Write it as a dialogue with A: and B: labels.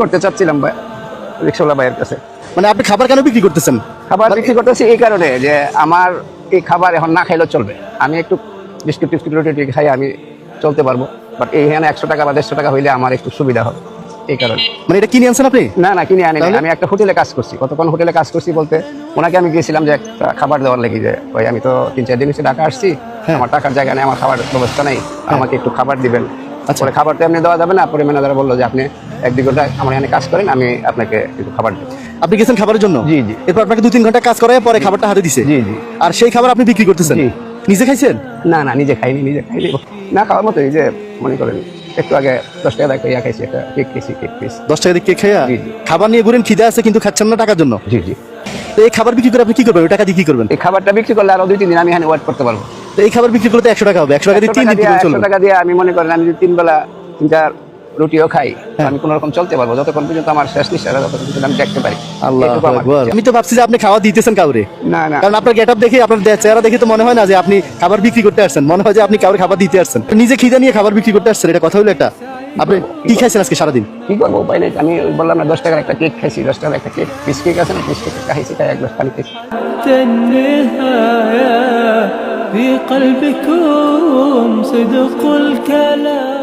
A: করতে চাচ্ছিলাম ভাই, রিক্সাওয়ালা ভাইয়ের কাছে।
B: মানে আপনি খাবার কেন বিক্রি করতেছেন?
A: খাবার বিক্রি করতেছি এই কারণে যে আমার এই খাবার এখন না খাইলেও চলবে। আমি একটু বিস্কুট টিস্কুট রুটি টুটি খাই, আমি চলতে পারবো। বাট এইখানে 100 টাকা বা 150 টাকা হইলে আমার একটু সুবিধা হবে, এই কারণে।
B: মানে এটা কিনে আনছেন আপনি?
A: না না, কিনে আনি। আমি একটা হোটেলে কাজ করছি। কতক্ষণ হোটেলে কাজ করছি বলতে, ওনাকে আমি গিয়েছিলাম যে একটা খাবার দেওয়ার লেগে, যে ভাই আমি তো 3-4 দিন এসে ঢাকা আসছি, আমার টাকার জায়গা নেই, আমার খাবার ব্যবস্থা নেই, আমাকে একটু খাবার দিবেন। পরে খাবার তো এমনি দেওয়া যাবে না। পরে ম্যানেজার বললো যে আপনি 1-2 ঘন্টা আমার এখানে কাজ করেন, আমি আপনাকে একটু খাবার দেবো।
B: আপনি গেছেন খাবারের জন্য?
A: জি জি।
B: এরপর আপনাকে 2-3 ঘন্টা কাজ করায় পরে খাবারটা হাতে দিছে?
A: জি জি।
B: আর সেই খাবার আপনি বিক্রি করতেছেন?
A: জি।
B: নিজে খাইছেন?
A: না না, নিজে খাইনি। না খাওয়ার মতো, এই যে মনে করেন একটু আগে 10 টাকা একটা ইয়া খাইছি, একটা কেক খেয়েছি, কেক পিস।
B: 10 টাকা দিয়ে কেক খাইয়া?
A: জি, জি।
B: খাবার নিয়ে ঘুরেন, খিদে আছে কিন্তু খাচ্ছেন না টাকার জন্য?
A: জি জি।
B: তো এই খাবার বিক্রি করে আপনি কি করবেন? ওই টাকা দিয়ে কি করবেন?
A: এই খাবারটা বিক্রি করলে আরো 2-3 দিন আমি এখানে ওয়েট করতে পারবো।
B: তো এই খাবার বিক্রি করলে তো 100 টাকা হবে। 100 টাকা দিয়ে 3 দিন কিভাবে
A: 100
B: চলবে?
A: টাকা দিয়ে আমি মনে করেন আমি যদি 3 বেলা 3-4 রুটিও খাই, আমি কোনো রকম চলতে পারবো যতক্ষণ পর্যন্ত আমার শেষ নিঃশ্বাস, যতক্ষণ পর্যন্ত আমি দেখতে পারি।
B: আল্লাহু
A: এইটুকু আমার
B: আকবার।
A: ইচ্ছা।
B: আমি তো ভাবছি যে আপনি খাওয়া দিতেছেন কাউরে।
A: না না,
B: কারণ আপনার গেটআপ দেখে, আপনার চেহারা দেখে তো মনে হয় না যে আপনি খাবার বিক্রি করতে আসছেন। মনে হয় যে আপনি কাউরে খাবার দিতে আসছেন। নিজে খিদে নিয়ে খাবার বিক্রি করতে আসছেন, এটা কথা হলো একটা? আপনি কি খাইছেন আজকে সারাদিন?
A: কি করবো, উপায় নেই। আমি বললাম না, 10 টাকার একটা কেক খাইছি, 10 টাকার একটা কেক পিস কেক আছে না, পিস কেক খাইছি, তাই 1 গ্লাস পানি খাইছি।
C: النهاية في قلبكم صدق الكلام.